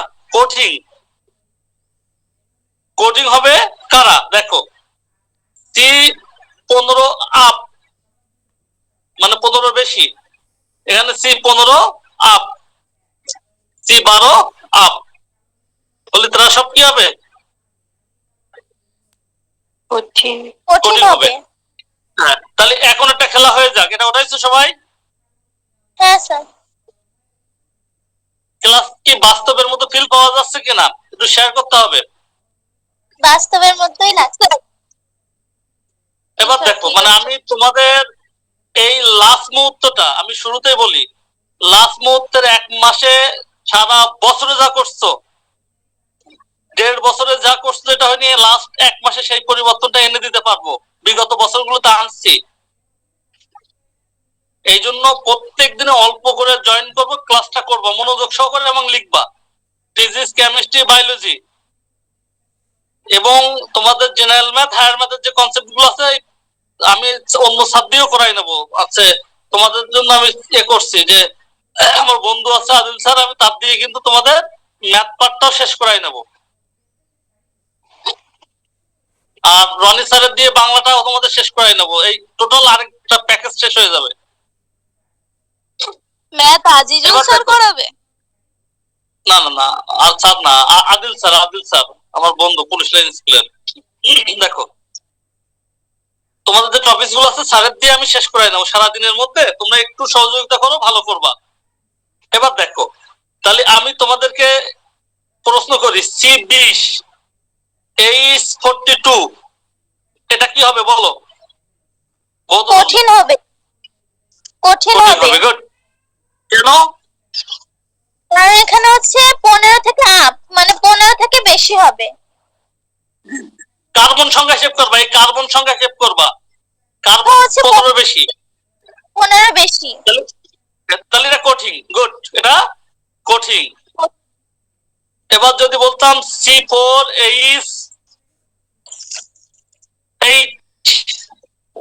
কোটিং হবে কারা, দেখো C15 আপ, মানে 15 বেশি, এখানে C15 আপ, C12 আপ, বলি তারা সব কি হবে, কঠিন কঠিন হবে। হবে। হ্যাঁ, তাহলে এখন একটা খেলা হয়ে যাক, এটা ওঠাইছো সবাই? হ্যাঁ স্যার। ক্লাস কি বাস্তবের মতো ফিল পাওয়া যাচ্ছে কিনা একটু শেয়ার করতে হবে। বাস্তবের মধ্যেই লাগছে। এবার দেখো মানে আমি তোমাদের এই লাস্ট মুহূর্তটা আমি শুরুতেই বলি, লাস্ট মুহূর্তের 1 মাসে সারা বছরে যা করছো, 1.5 বছরে যা করছো, এটা নিয়ে লাস্ট 1 মাসে সেই পরিবর্তনটা এনে দিতে পারবো। বিগত বছরগুলোতে আনছি। এই জন্য প্রত্যেক দিনে অল্প করে জয়েন করবো, ক্লাসটা করবো মনোযোগ সহকারে এবং লিখবা। ফিজিক্স, কেমিস্ট্রি, বায়োলজি এবং তোমাদের জেনারেল ম্যাথ, হায়ার ম্যাথের যে কনসেপ্ট গুলো আছে আমি অন্য সাব দিয়েও করাই নেবো। আছে তোমাদের জন্য আমি করছি যে আমার বন্ধু আছে আদিল স্যার, আমি তার দিয়ে কিন্তু তোমাদের ম্যাথ পার্টটাও শেষ করাই নেবো। আর রনি স্যারের দিয়ে বাংলাটাও তোমাদের শেষ করাই নেবো। এই টোটাল আরেকটা প্যাকেজ শেষ হয়ে যাবে। ম্যাথ আজিজুল এবার স্যার দেখো। করাবে? না না না, আর স্যার না, আদিল স্যার, আদিল স্যার আমার বন্ধু পুলিশ লাইন স্কুলের। দেখো তোমাদের যে টপিক গুলো আছে স্যারের দিয়ে আমি শেষ করাই নেবো সারাদিনের মধ্যে। তোমরা একটু সহযোগিতা করো, ভালো করবা। এবার দেখো, তাহলে আমি তোমাদেরকে প্রশ্ন করি, C20 H42 এটা কি হবে বলো? বহুত কঠিন হবে, কঠিন হবে। গুড। কেন? কারণ এখানে হচ্ছে 15 থেকে আপ, মানে 15 থেকে বেশি হবে। কার্বন সংখ্যা হিসেব করবা, এই কার্বন সংখ্যা হিসেব করবা। কার্বন হচ্ছে 15 বেশি, 15 বেশি। তাহলে এটা কঠিন। গুড, এটা কঠিন। এবার যদি বলতাম C4H8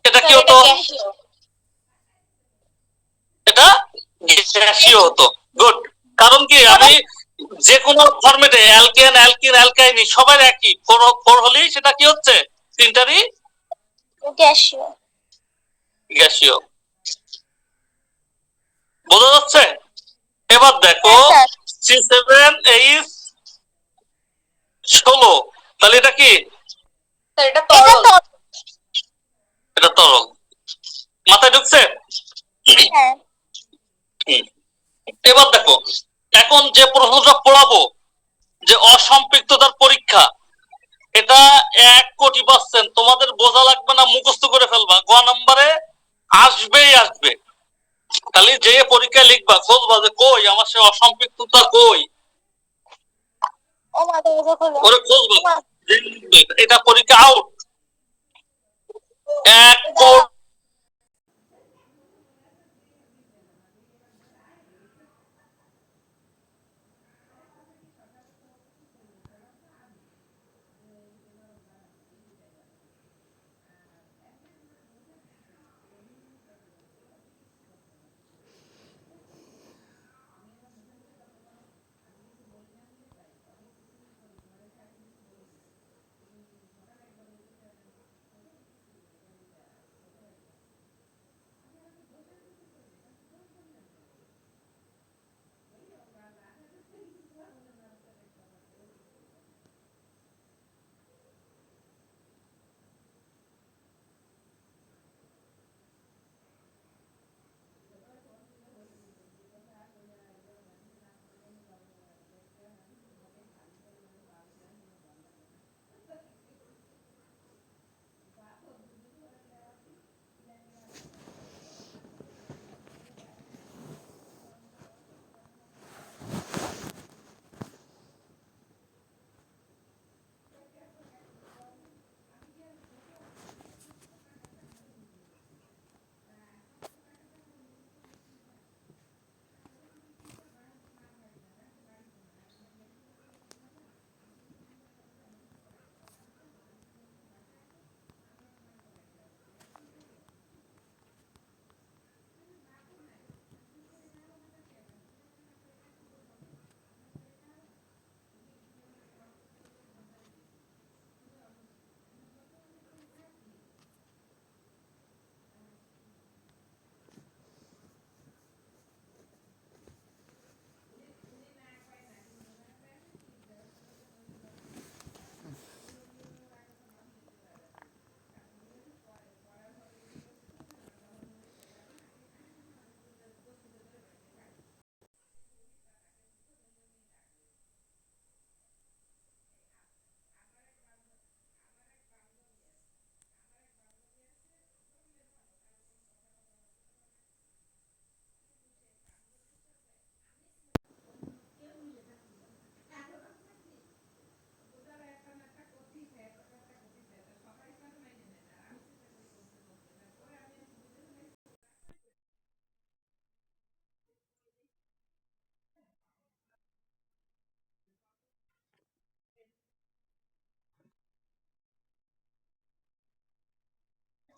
এটা কি স্যার এটা হতো? গ্যাসীয়। এটা গ্যাসীয় হতো। গুড। কারণ কি আমি যে কোনো ফরম্যাটে অ্যালকেন, অ্যালকিন, অ্যালকাইনি সবার একই, ফোর হলেই সেটা কি হচ্ছে? তিনটারই গ্যাসীয়। গ্যাসীয়। বোঝা যাচ্ছে? এবার দেখো হ্যাঁ, C7H16 তাহলে এটা কি? স্যার এটা স্যার। এটা তরল। তো এটা তরল। মাথায় ঢুকছে? হ্যাঁ। এবার দেখো, এখন যে প্রশ্নটা পড়াবো, যে অসম্পৃক্ততার পরীক্ষা, এটা 1,000,000% তোমাদের বোঝা লাগবে না, মুখস্থ করে ফেলবা। গ নম্বরে আসবেই আসবে। খালি যে পরীক্ষায় লিখবা, খোঁজবা যে কই আমার সে অসম্পৃক্ততা কই, ও মা, দরজা খোলো। ওরে খোঁজবা। ও মা, এটা পরীক্ষা আউট। এক দাঁড়াও।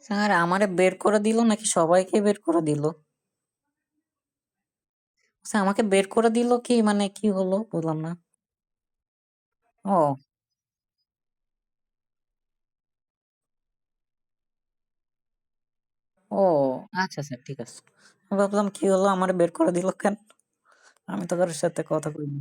স্যার আমারে বের করে দিল নাকি সবাইকে বের করে দিল? স্যার আমাকে বের করে দিল কি মানে কি হলো বুঝলাম না। ও, ও আচ্ছা স্যার ঠিক আছে। আমি ভাবলাম কি হলো আমারে বের করে দিল কেন? আমি তো কারোর সাথে কথা কইনি।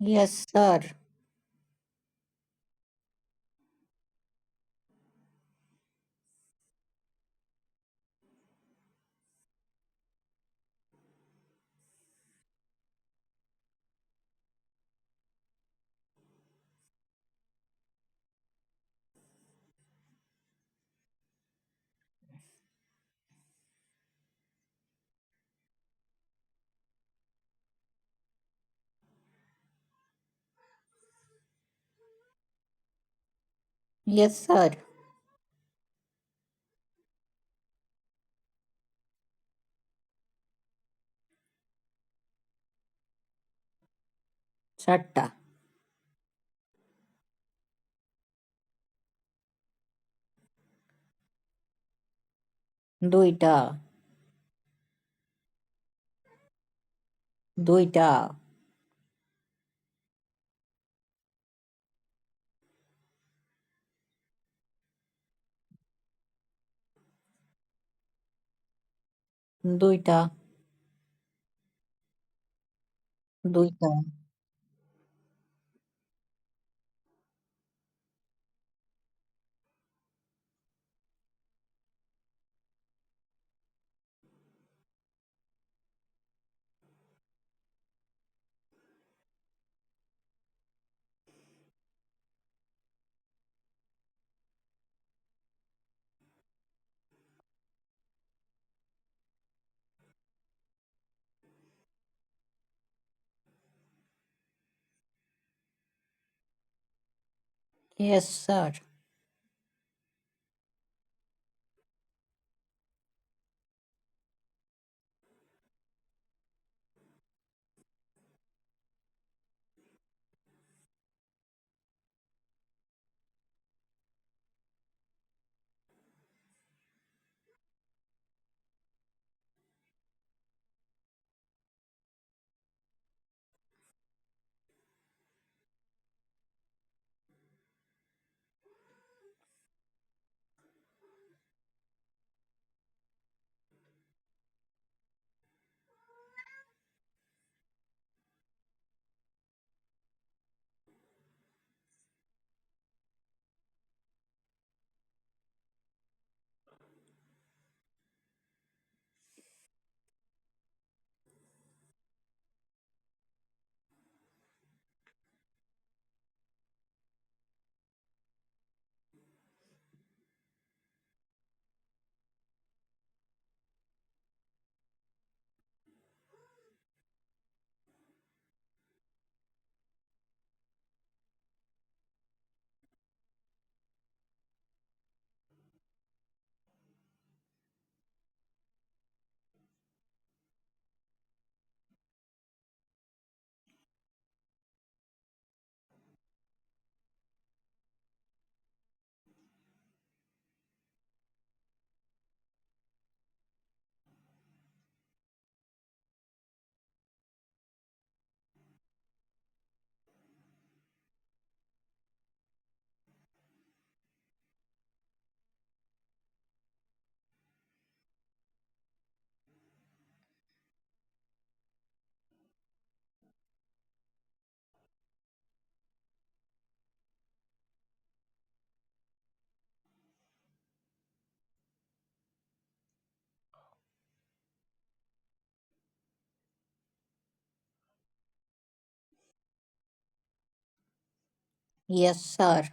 Yes sir. Yes sir. 4টা। 2টা। 2টা। 2টা। 2টা। Yes sir. Yes sir.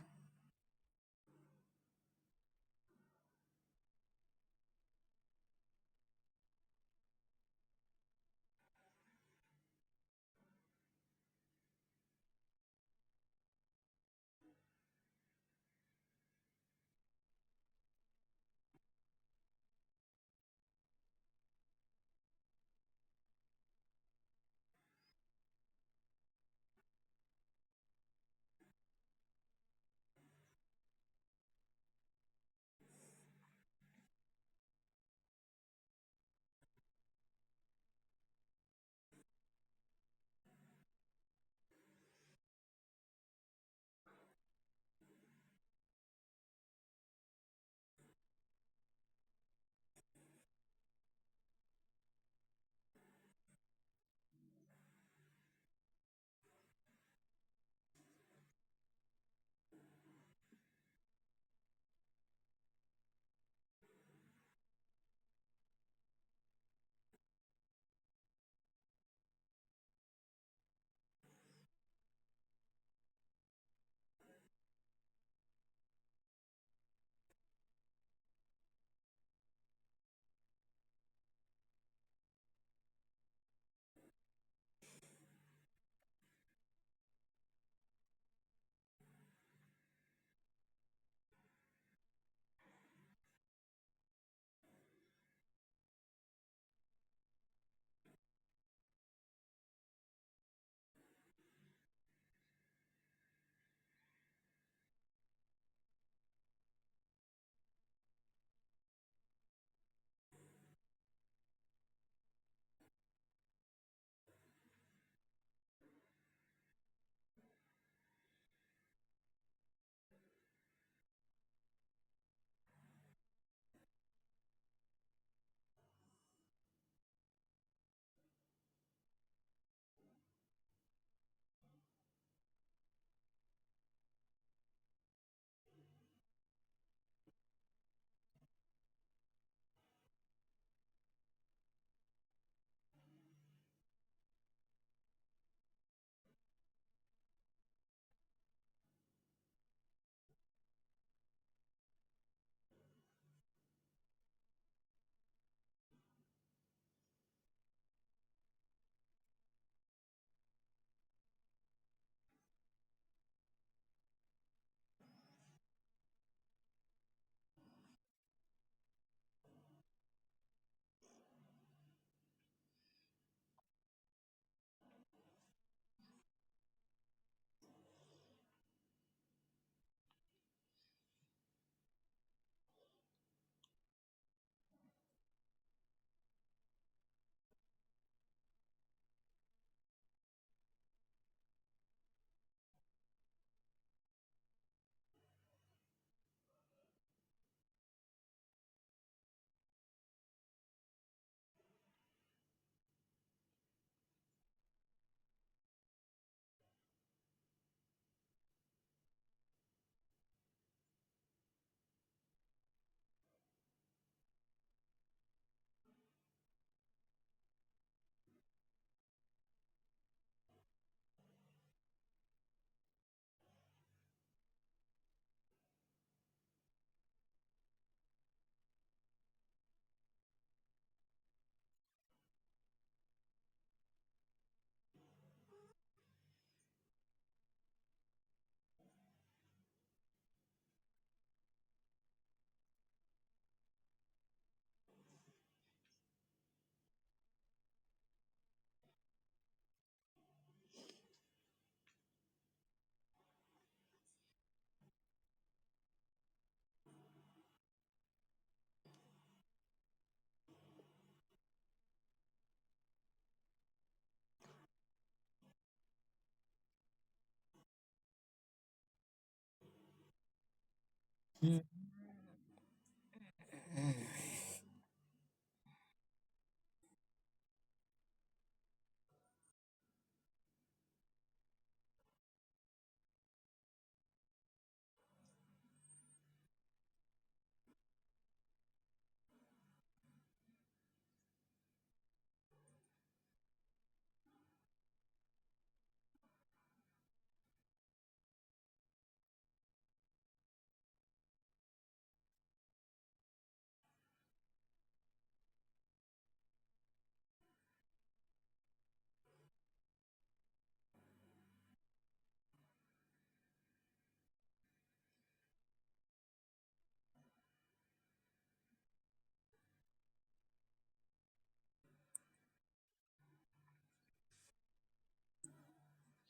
Mm.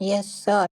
Yes, sir.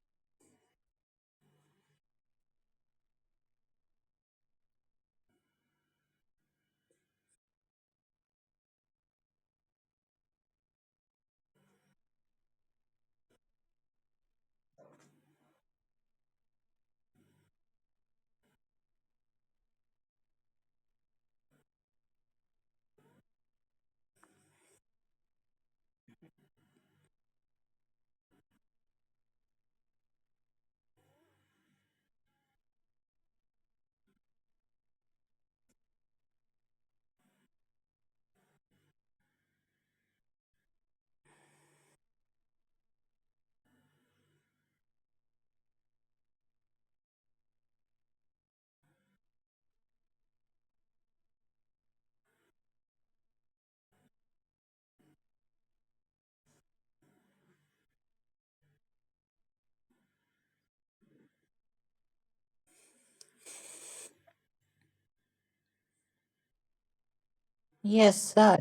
Yes, sir.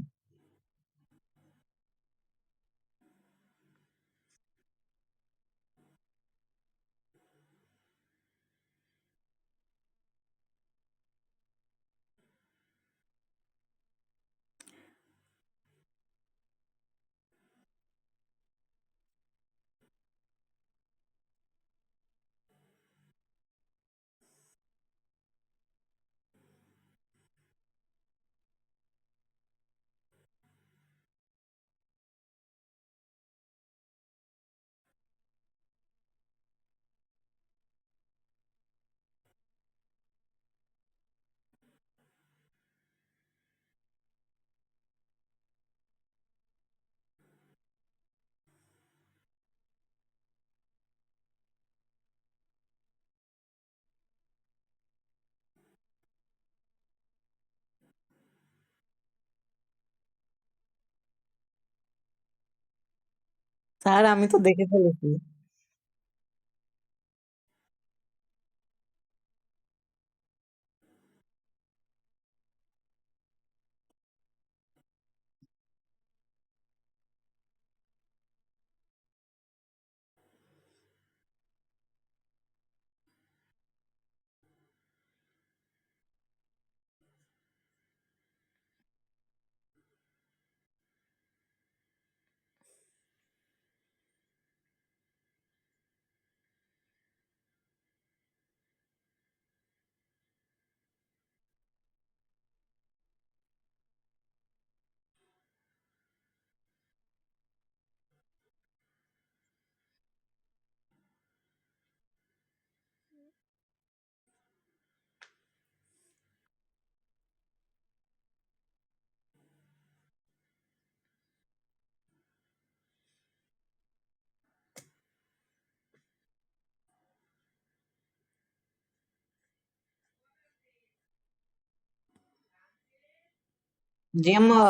Sir আমি তো দেখে ফেলেছি। জি আম্মা।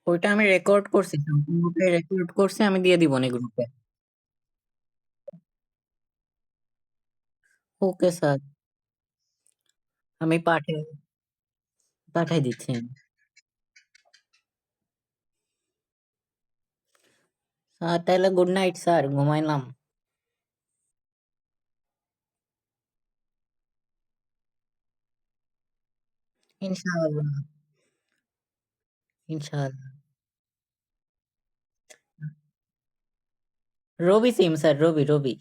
ওইটা আমি রেকর্ড করছি, সম্পূর্ণটাই রেকর্ড করছি, আমি দিয়ে দিব গ্রুপে। ওকে স্যার, আমি পাঠাই দিচ্ছি। স্যার তাহলে গুড নাইট স্যার, ঘুমাইলাম। ইনশাআল্লাহ, ইনশাআল্লাহ। রবি সিম স্যার, রবি।